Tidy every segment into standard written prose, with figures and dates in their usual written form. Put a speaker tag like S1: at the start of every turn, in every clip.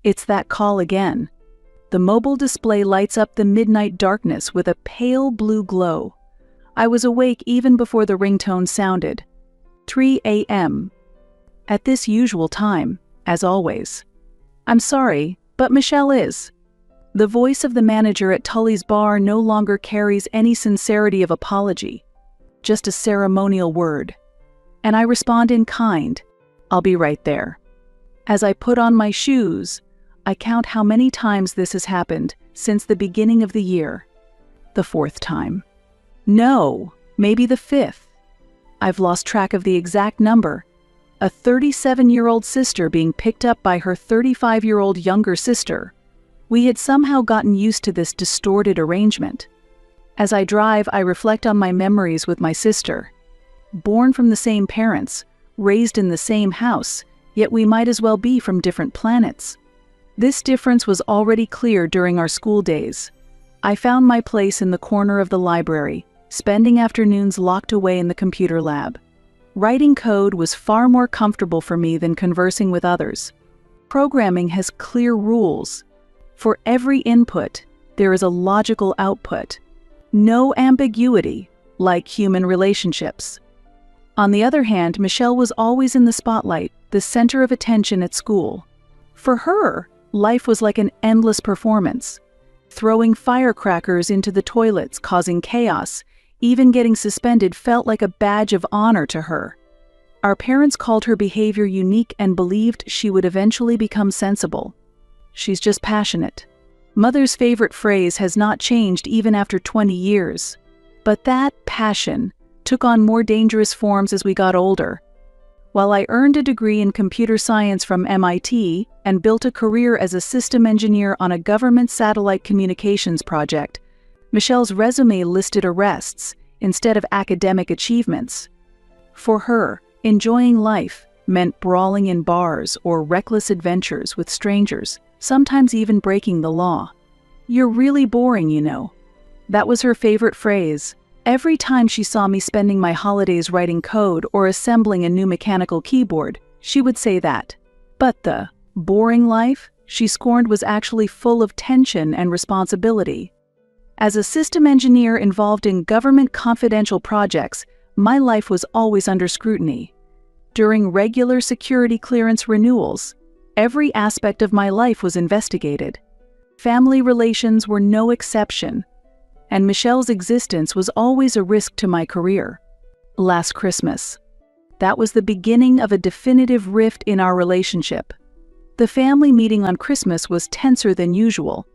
S1: It's that call again. The mobile display lights up the midnight darkness with a pale blue glow. I was awake even before the ringtone sounded. 3 a.m. At this usual time, as always. "I'm sorry, but Michelle is." The voice of the manager at Tully's bar no longer carries any sincerity of apology, just a ceremonial word. And I respond in kind, "I'll be right there." As I put on my shoes, I count how many times this has happened since the beginning of the year. The 4th time. No, maybe the 5th. I've lost track of the exact number. A 37-year-old sister being picked up by her 35-year-old younger sister. We had somehow gotten used to this distorted arrangement. As I drive, I reflect on my memories with my sister. Born from the same parents, raised in the same house, yet we might as well be from different planets. This difference was already clear during our school days. I found my place in the corner of the library, spending afternoons locked away in the computer lab. Writing code was far more comfortable for me than conversing with others. Programming has clear rules. For every input, there is a logical output. No ambiguity, like human relationships. On the other hand, Michelle was always in the spotlight, the center of attention at school. For her, life was like an endless performance. Throwing firecrackers into the toilets, causing chaos, even getting suspended felt like a badge of honor to her. Our parents called her behavior unique and believed she would eventually become sensible. "She's just passionate." Mother's favorite phrase has not changed even after 20 years. But that passion took on more dangerous forms as we got older. While I earned a degree in computer science from MIT and built a career as a system engineer on a government satellite communications project, Michelle's resume listed arrests instead of academic achievements. For her, enjoying life meant brawling in bars or reckless adventures with strangers, sometimes even breaking the law. "You're really boring, you know." That was her favorite phrase. Every time she saw me spending my holidays writing code or assembling a new mechanical keyboard, she would say that. But the boring life she scorned was actually full of tension and responsibility. As a system engineer involved in government confidential projects, my life was always under scrutiny. During regular security clearance renewals, every aspect of my life was investigated. Family relations were no exception, and Michelle's existence was always a risk to my career. Last Christmas. That was the beginning of a definitive rift in our relationship. The family meeting on Christmas was tenser than usual,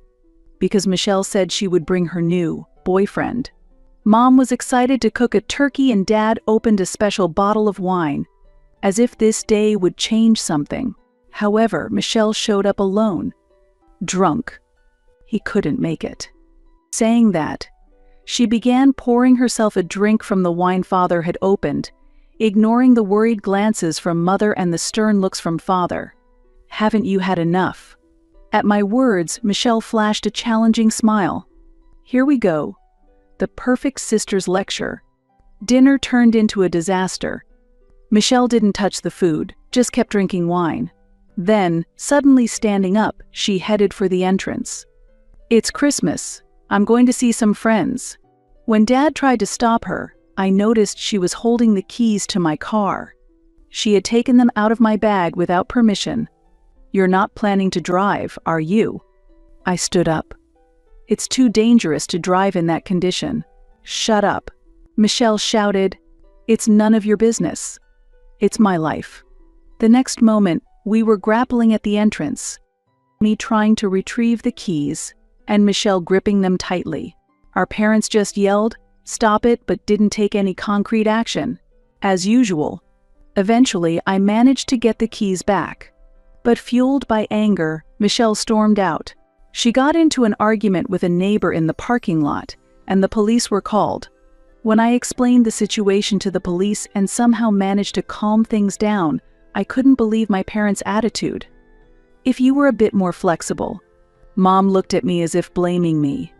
S1: because Michelle said she would bring her new boyfriend. Mom was excited to cook a turkey and Dad opened a special bottle of wine, as if this day would change something. However, Michelle showed up alone, drunk. He couldn't make it. Saying that, she began pouring herself a drink from the wine Father had opened, ignoring the worried glances from Mother and the stern looks from Father. "Haven't you had enough?" At my words, Michelle flashed a challenging smile. Here we go. The perfect sister's lecture. Dinner turned into a disaster. Michelle didn't touch the food, just kept drinking wine. Then, suddenly standing up, she headed for the entrance. "It's Christmas. I'm going to see some friends." When Dad tried to stop her, I noticed she was holding the keys to my car. She had taken them out of my bag without permission. "You're not planning to drive, are you?" I stood up. "It's too dangerous to drive in that condition." "Shut up." Michelle shouted. "It's none of your business. It's my life." The next moment, we were grappling at the entrance, me trying to retrieve the keys, and Michelle gripping them tightly. Our parents just yelled, "Stop it," but didn't take any concrete action. As usual. Eventually, I managed to get the keys back. But fueled by anger, Michelle stormed out. She got into an argument with a neighbor in the parking lot, and the police were called. When I explained the situation to the police and somehow managed to calm things down, I couldn't believe my parents' attitude. "If you were a bit more flexible." Mom looked at me as if blaming me.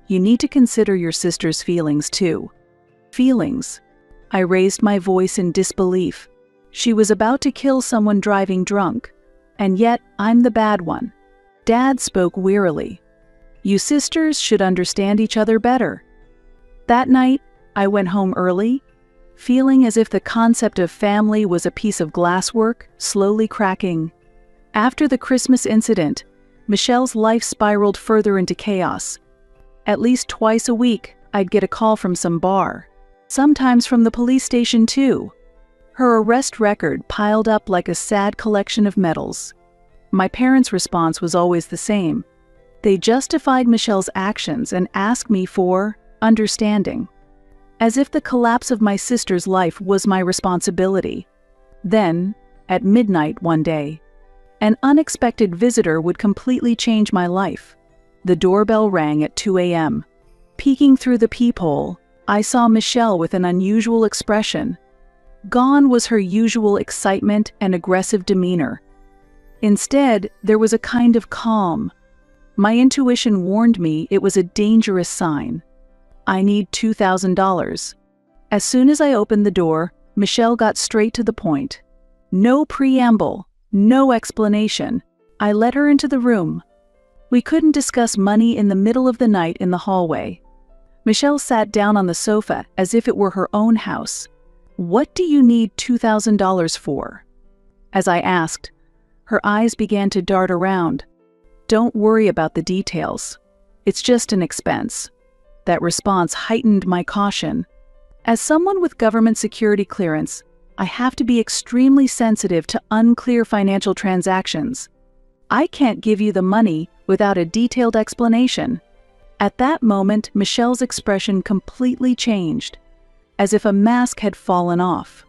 S1: "You need to consider your sister's feelings too." Feelings? I raised my voice in disbelief. She was about to kill someone driving drunk, and yet I'm the bad one. Dad spoke wearily. "You sisters should understand each other better." That night, I went home early, feeling as if the concept of family was a piece of glasswork slowly cracking. After the Christmas incident, Michelle's life spiraled further into chaos. At least twice a week, I'd get a call from some bar, sometimes from the police station too. Her arrest record piled up like a sad collection of medals. My parents' response was always the same. They justified Michelle's actions and asked me for understanding, as if the collapse of my sister's life was my responsibility. Then, at midnight one day, an unexpected visitor would completely change my life. The doorbell rang at 2 a.m. Peeking through the peephole, I saw Michelle with an unusual expression. Gone was her usual excitement and aggressive demeanor. Instead, there was a kind of calm. My intuition warned me it was a dangerous sign. "I need $2,000. As soon as I opened the door, Michelle got straight to the point. No preamble, no explanation. I led her into the room. We couldn't discuss money in the middle of the night in the hallway. Michelle sat down on the sofa as if it were her own house. "What do you need $2,000 for?" As I asked, her eyes began to dart around. "Don't worry about the details. It's just an expense." That response heightened my caution. As someone with government security clearance, I have to be extremely sensitive to unclear financial transactions. I can't give you the money without a detailed explanation. At that moment, Michelle's expression completely changed, as if a mask had fallen off.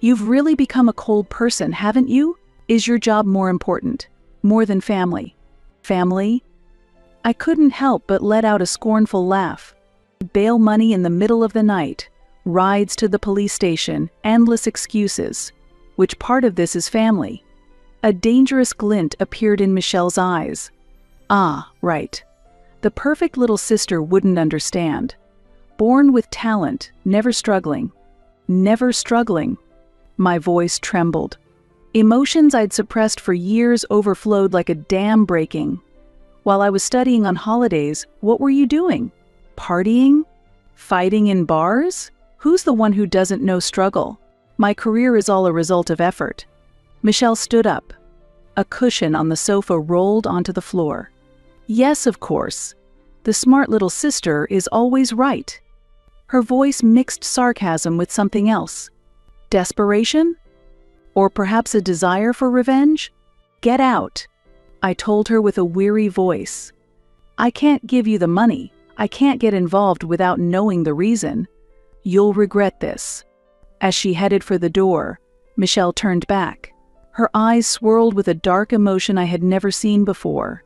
S1: "You've really become a cold person, haven't you? Is your job more important? More than family?" "Family?" I couldn't help but let out a scornful laugh. Bail money in the middle of the night, rides to the police station, endless excuses. Which part of this is family? A dangerous glint appeared in Michelle's eyes. Ah, right. The perfect little sister wouldn't understand. Born with talent, never struggling. Never struggling. My voice trembled. Emotions I'd suppressed for years overflowed like a dam breaking. "While I was studying on holidays, what were you doing? Partying? Fighting in bars? Who's the one who doesn't know struggle? My career is all a result of effort." Michelle stood up. A cushion on the sofa rolled onto the floor. "Yes, of course. The smart little sister is always right." Her voice mixed sarcasm with something else. Desperation? Or perhaps a desire for revenge? "Get out," I told her with a weary voice. "I can't give you the money. I can't get involved without knowing the reason. You'll regret this." As she headed for the door, Michelle turned back. Her eyes swirled with a dark emotion I had never seen before.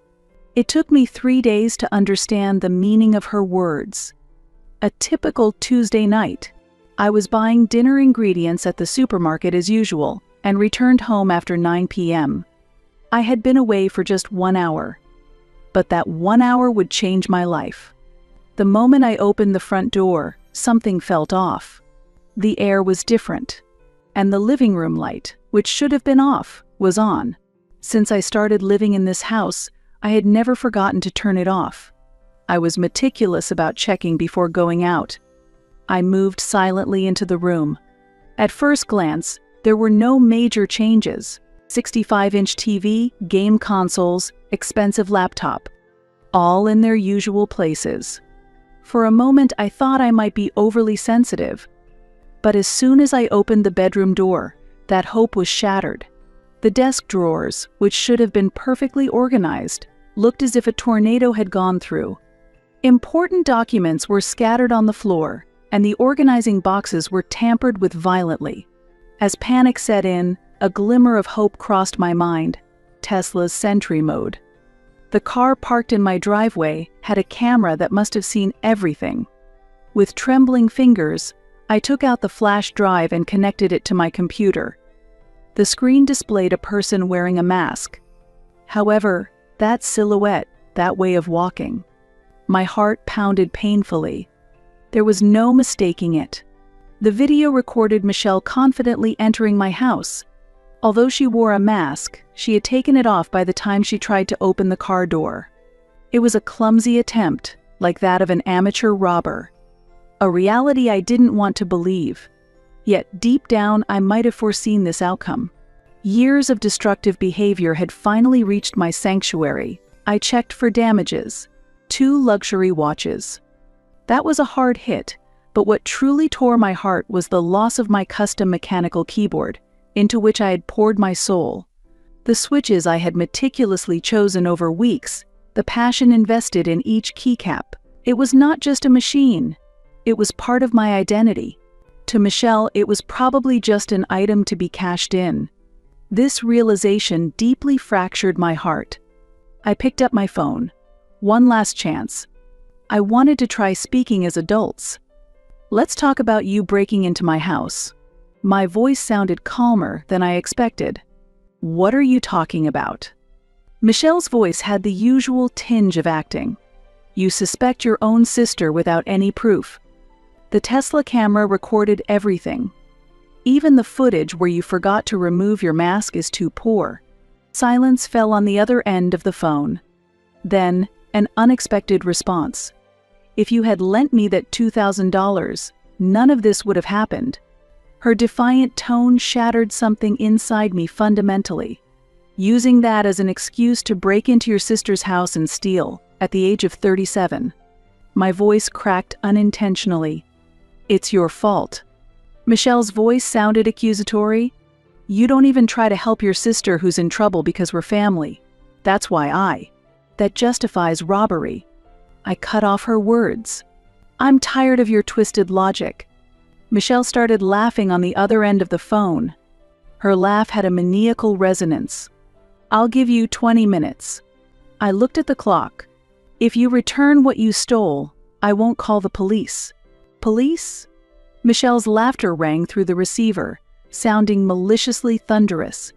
S1: It took me 3 days to understand the meaning of her words. A typical Tuesday night. I was buying dinner ingredients at the supermarket as usual and returned home after 9 p.m. I had been away for just 1 hour. But that 1 hour would change my life. The moment I opened the front door, something felt off. The air was different. And the living room light, which should have been off, was on. Since I started living in this house, I had never forgotten to turn it off. I was meticulous about checking before going out. I moved silently into the room. At first glance, there were no major changes. 65-inch TV, game consoles, expensive laptop, all in their usual places. For a moment, I thought I might be overly sensitive. But as soon as I opened the bedroom door, that hope was shattered. The desk drawers, which should have been perfectly organized, looked as if a tornado had gone through. Important documents were scattered on the floor, and the organizing boxes were tampered with violently. As panic set in, a glimmer of hope crossed my mind. Tesla's Sentry mode. The car parked in my driveway had a camera that must have seen everything. With trembling fingers, I took out the flash drive and connected it to my computer. The screen displayed a person wearing a mask. However, that silhouette, that way of walking. My heart pounded painfully. There was no mistaking it. The video recorded Michelle confidently entering my house, Although she wore a mask, she had taken it off by the time she tried to open the car door. It was a clumsy attempt, like that of an amateur robber. A reality I didn't want to believe. Yet deep down, I might have foreseen this outcome. Years of destructive behavior had finally reached my sanctuary. I checked for damages. 2 luxury watches. That was a hard hit, but what truly tore my heart was the loss of my custom mechanical keyboard, into which I had poured my soul. The switches I had meticulously chosen over weeks, the passion invested in each keycap. It was not just a machine. It was part of my identity. To Michelle, it was probably just an item to be cashed in. This realization deeply fractured my heart. I picked up my phone. One last chance. I wanted to try speaking as adults. "Let's talk about you breaking into my house." My voice sounded calmer than I expected. "What are you talking about?" Michelle's voice had the usual tinge of acting. "You suspect your own sister without any proof. The Tesla camera recorded everything. Even the footage where you forgot to remove your mask is too poor." Silence fell on the other end of the phone. Then, an unexpected response. "If you had lent me that $2,000, none of this would have happened." Her defiant tone shattered something inside me fundamentally. Using that as an excuse to break into your sister's house and steal, at the age of 37. My voice cracked unintentionally. "It's your fault." Michelle's voice sounded accusatory. "You don't even try to help your sister who's in trouble because we're family. That's why That justifies robbery." I cut off her words. "I'm tired of your twisted logic." Michelle started laughing on the other end of the phone. Her laugh had a maniacal resonance. "I'll give you 20 minutes. I looked at the clock. "If you return what you stole, I won't call the police." "Police?" Michelle's laughter rang through the receiver, sounding maliciously thunderous.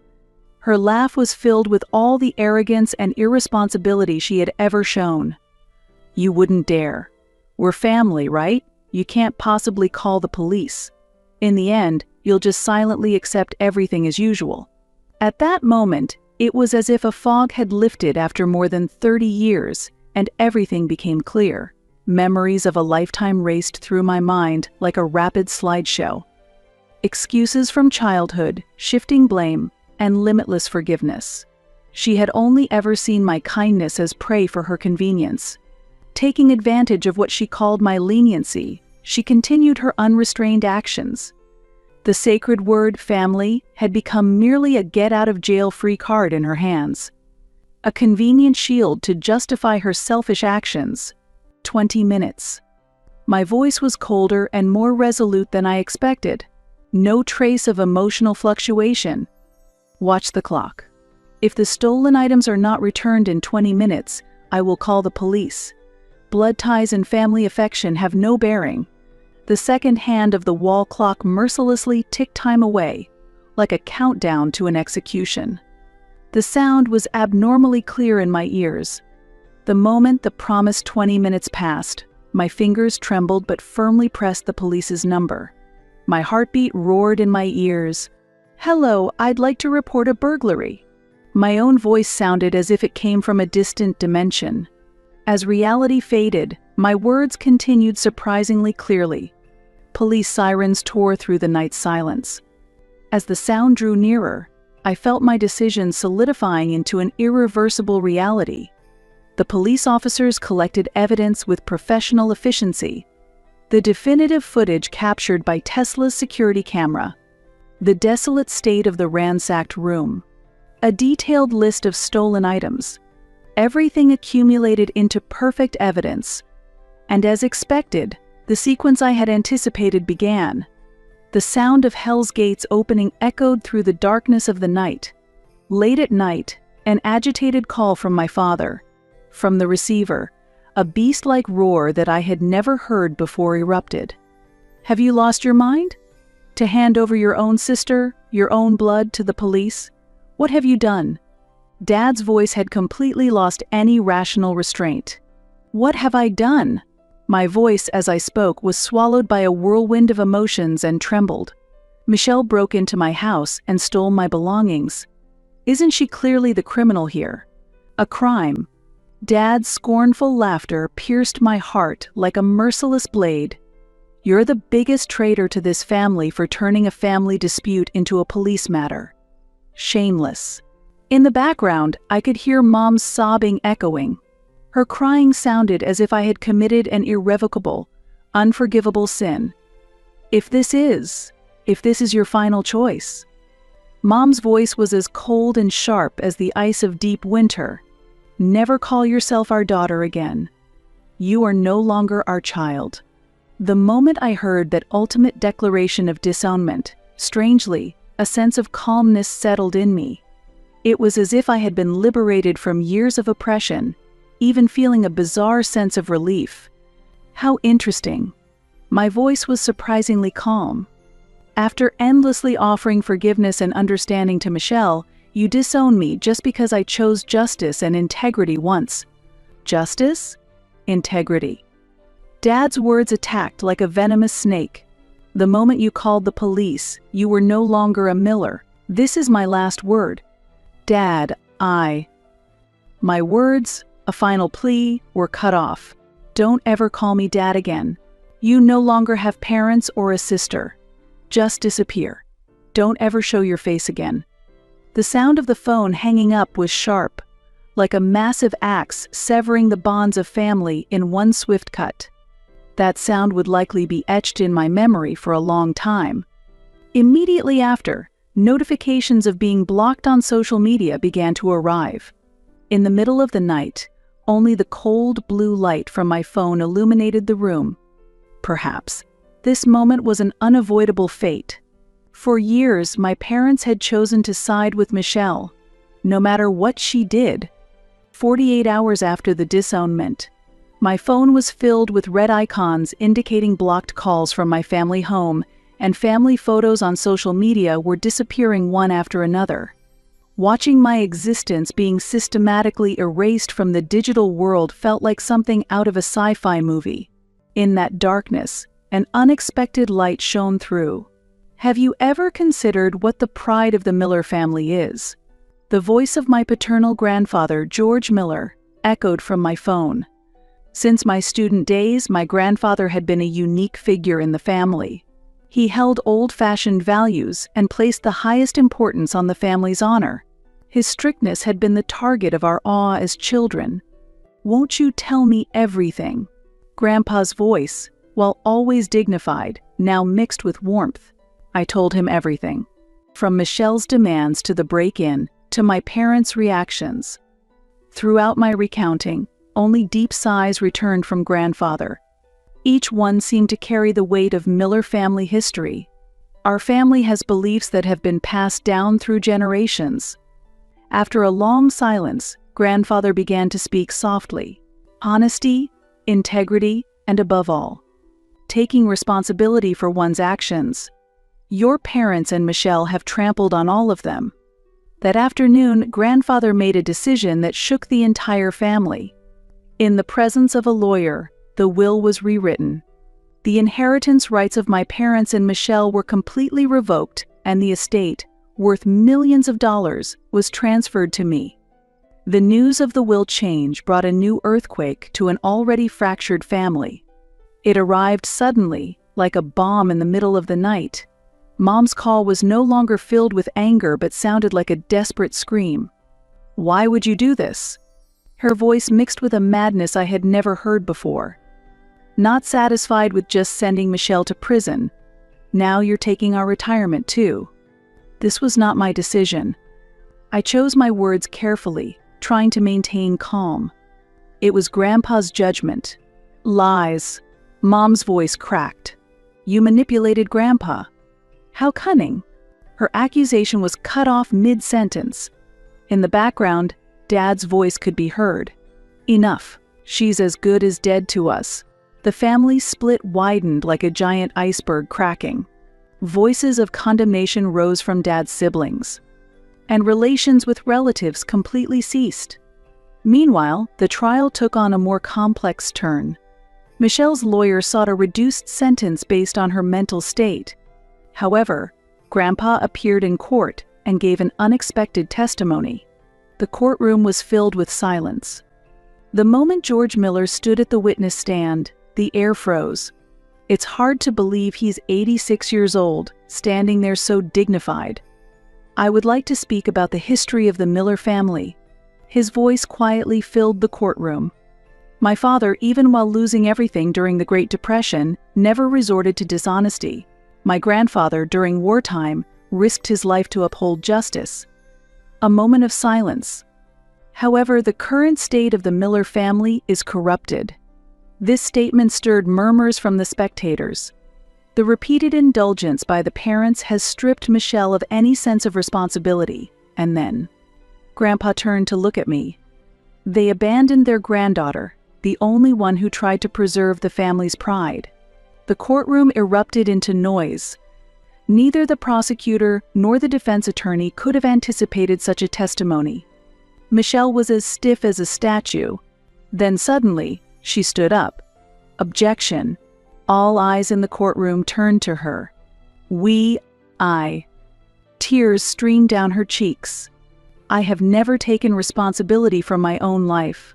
S1: Her laugh was filled with all the arrogance and irresponsibility she had ever shown. "You wouldn't dare. We're family, right? You can't possibly call the police. In the end, you'll just silently accept everything as usual." At that moment, it was as if a fog had lifted after more than 30 years, and everything became clear. Memories of a lifetime raced through my mind like a rapid slideshow. Excuses from childhood, shifting blame, and limitless forgiveness. She had only ever seen my kindness as prey for her convenience. Taking advantage of what she called my leniency, she continued her unrestrained actions. The sacred word family had become merely a get-out-of-jail-free card in her hands. A convenient shield to justify her selfish actions. 20 minutes. My voice was colder and more resolute than I expected. No trace of emotional fluctuation. "Watch the clock. If the stolen items are not returned in 20 minutes, I will call the police. Blood ties and family affection have no bearing." The second hand of the wall clock mercilessly ticked time away, like a countdown to an execution. The sound was abnormally clear in my ears. The moment the promised 20 minutes passed, my fingers trembled but firmly pressed the police's number. My heartbeat roared in my ears. "Hello, I'd like to report a burglary." My own voice sounded as if it came from a distant dimension. As reality faded, my words continued surprisingly clearly. Police sirens tore through the night silence. As the sound drew nearer, I felt my decision solidifying into an irreversible reality. The police officers collected evidence with professional efficiency. The definitive footage captured by Tesla's security camera. The desolate state of the ransacked room. A detailed list of stolen items. Everything accumulated into perfect evidence. And as expected, the sequence I had anticipated began. The sound of Hell's Gates opening echoed through the darkness of the night. Late at night, an agitated call from my father. From the receiver, a beast-like roar that I had never heard before erupted. "Have you lost your mind? To hand over your own sister, your own blood to the police? What have you done?" Dad's voice had completely lost any rational restraint. "What have I done?" My voice as I spoke was swallowed by a whirlwind of emotions and trembled. Michelle broke into my house and stole my belongings. Isn't she clearly the criminal here? A crime. Dad's scornful laughter pierced my heart like a merciless blade. You're the biggest traitor to this family for turning a family dispute into a police matter. Shameless. In the background, I could hear Mom's sobbing echoing. Her crying sounded as if I had committed an irrevocable, unforgivable sin. If this is your final choice. Mom's voice was as cold and sharp as the ice of deep winter. Never call yourself our daughter again. You are no longer our child. The moment I heard that ultimate declaration of disownment, strangely, a sense of calmness settled in me. It was as if I had been liberated from years of oppression, even feeling a bizarre sense of relief. How interesting. My voice was surprisingly calm. After endlessly offering forgiveness and understanding to Michelle, you disown me just because I chose justice and integrity once. Justice? Integrity. Dad's words attacked like a venomous snake. The moment you called the police, you were no longer a Miller. This is my last word. Dad, My words, a final plea, were cut off. Don't ever call me Dad again. You no longer have parents or a sister. Just disappear. Don't ever show your face again. The sound of the phone hanging up was sharp, like a massive axe severing the bonds of family in one swift cut. That sound would likely be etched in my memory for a long time. Immediately after, notifications of being blocked on social media began to arrive. In the middle of the night, only the cold blue light from my phone illuminated the room. Perhaps this moment was an unavoidable fate. For years, my parents had chosen to side with Michelle, no matter what she did. 48 hours after the disownment, my phone was filled with red icons indicating blocked calls from my family home, and family photos on social media were disappearing one after another. Watching my existence being systematically erased from the digital world felt like something out of a sci-fi movie. In that darkness, an unexpected light shone through. Have you ever considered what the pride of the Miller family is? The voice of my paternal grandfather, George Miller, echoed from my phone. Since my student days, my grandfather had been a unique figure in the family. He held old-fashioned values and placed the highest importance on the family's honor. His strictness had been the target of our awe as children. Won't you tell me everything? Grandpa's voice, while always dignified, now mixed with warmth. I told him everything. From Michelle's demands to the break-in, to my parents' reactions. Throughout my recounting, only deep sighs returned from grandfather. Each one seemed to carry the weight of Miller family history. Our family has beliefs that have been passed down through generations. After a long silence, grandfather began to speak softly. Honesty, integrity, and above all, taking responsibility for one's actions. Your parents and Michelle have trampled on all of them. That afternoon, grandfather made a decision that shook the entire family. In the presence of a lawyer, the will was rewritten. The inheritance rights of my parents and Michelle were completely revoked, and the estate, worth millions of dollars, was transferred to me. The news of the will change brought a new earthquake to an already fractured family. It arrived suddenly, like a bomb in the middle of the night. Mom's call was no longer filled with anger but sounded like a desperate scream. Why would you do this? Her voice mixed with a madness I had never heard before. Not satisfied with just sending Michelle to prison, now you're taking our retirement too. This was not my decision. I chose my words carefully, trying to maintain calm. It was Grandpa's judgment. Lies. Mom's voice cracked. You manipulated Grandpa. How cunning. Her accusation was cut off mid-sentence. In the background, Dad's voice could be heard. Enough. She's as good as dead to us. The family split widened like a giant iceberg cracking. Voices of condemnation rose from Dad's siblings. And relations with relatives completely ceased. Meanwhile, the trial took on a more complex turn. Michelle's lawyer sought a reduced sentence based on her mental state. However, Grandpa appeared in court and gave an unexpected testimony. The courtroom was filled with silence. The moment George Miller stood at the witness stand, the air froze. It's hard to believe he's 86 years old, standing there so dignified. I would like to speak about the history of the Miller family. His voice quietly filled the courtroom. My father, even while losing everything during the Great Depression, never resorted to dishonesty. My grandfather, during wartime, risked his life to uphold justice. A moment of silence. However, the current state of the Miller family is corrupted. This statement stirred murmurs from the spectators. The repeated indulgence by the parents has stripped Michelle of any sense of responsibility, and then Grandpa turned to look at me. They abandoned their granddaughter, the only one who tried to preserve the family's pride. The courtroom erupted into noise. Neither the prosecutor nor the defense attorney could have anticipated such a testimony. Michelle was as stiff as a statue. Then suddenly, she stood up. Objection. All eyes in the courtroom turned to her. I. Tears streamed down her cheeks. I have never taken responsibility for my own life.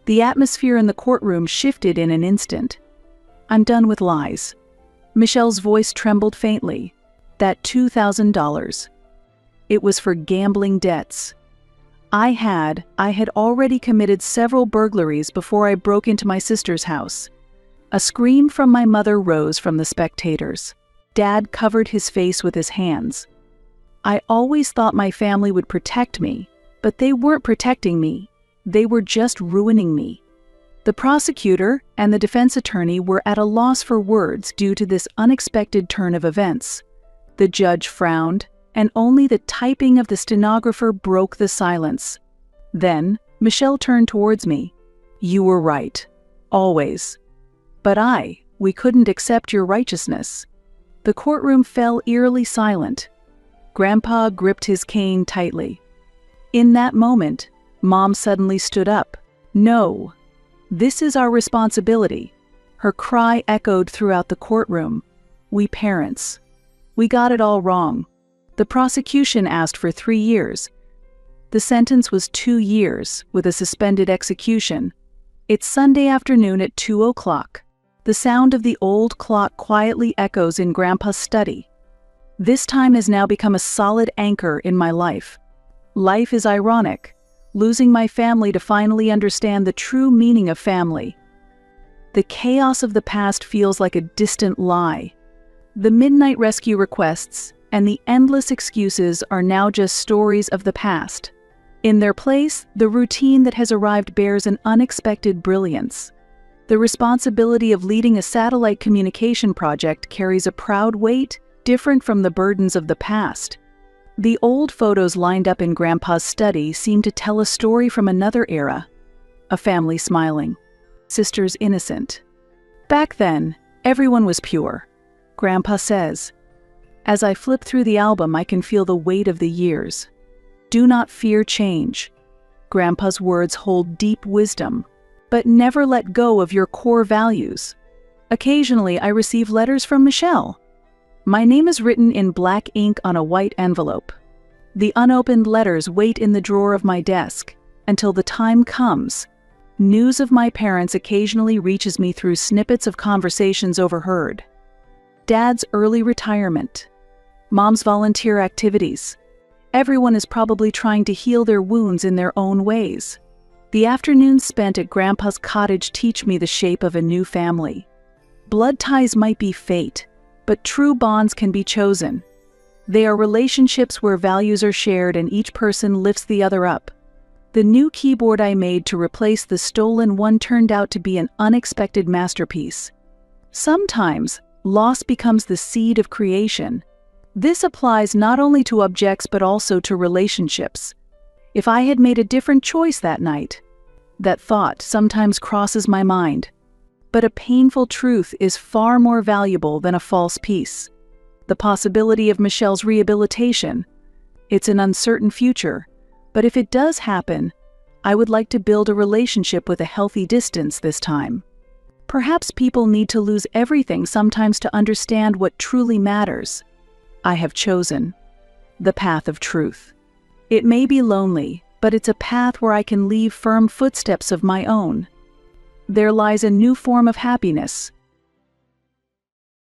S1: The atmosphere in the courtroom shifted in an instant. I'm done with lies. Michelle's voice trembled faintly. That $2,000. It was for gambling debts. I had already committed several burglaries before I broke into my sister's house. A scream from my mother rose from the spectators. Dad covered his face with his hands. I always thought my family would protect me, but they weren't protecting me. They were just ruining me. The prosecutor and the defense attorney were at a loss for words due to this unexpected turn of events. The judge frowned, and only the typing of the stenographer broke the silence. Then, Michelle turned towards me. You were right. Always. But we couldn't accept your righteousness. The courtroom fell eerily silent. Grandpa gripped his cane tightly. In that moment, Mom suddenly stood up. No. This is our responsibility. Her cry echoed throughout the courtroom. We parents. We got it all wrong. The prosecution asked for 3 years. The sentence was 2 years, with a suspended execution. It's Sunday afternoon at 2 o'clock. The sound of the old clock quietly echoes in Grandpa's study. This time has now become a solid anchor in my life. Life is ironic, losing my family to finally understand the true meaning of family. The chaos of the past feels like a distant lie. The midnight rescue requests and the endless excuses are now just stories of the past. In their place, the routine that has arrived bears an unexpected brilliance. The responsibility of leading a satellite communication project carries a proud weight, different from the burdens of the past. The old photos lined up in Grandpa's study seem to tell a story from another era. A family smiling. Sisters innocent. Back then, everyone was pure. Grandpa says. As I flip through the album, I can feel the weight of the years. Do not fear change. Grandpa's words hold deep wisdom. But never let go of your core values. Occasionally, I receive letters from Michelle. My name is written in black ink on a white envelope. The unopened letters wait in the drawer of my desk until the time comes. News of my parents occasionally reaches me through snippets of conversations overheard. Dad's early retirement. Mom's volunteer activities. Everyone is probably trying to heal their wounds in their own ways. The afternoons spent at Grandpa's cottage teach me the shape of a new family. Blood ties might be fate, but true bonds can be chosen. They are relationships where values are shared and each person lifts the other up. The new keyboard I made to replace the stolen one turned out to be an unexpected masterpiece. Sometimes, loss becomes the seed of creation. This applies not only to objects but also to relationships. If I had made a different choice that night, that thought sometimes crosses my mind. But a painful truth is far more valuable than a false peace. The possibility of Michelle's rehabilitation. It's an uncertain future, but if it does happen, I would like to build a relationship with a healthy distance this time. Perhaps people need to lose everything sometimes to understand what truly matters. I have chosen the path of truth. It may be lonely, but it's a path where I can leave firm footsteps of my own. There lies a new form of happiness,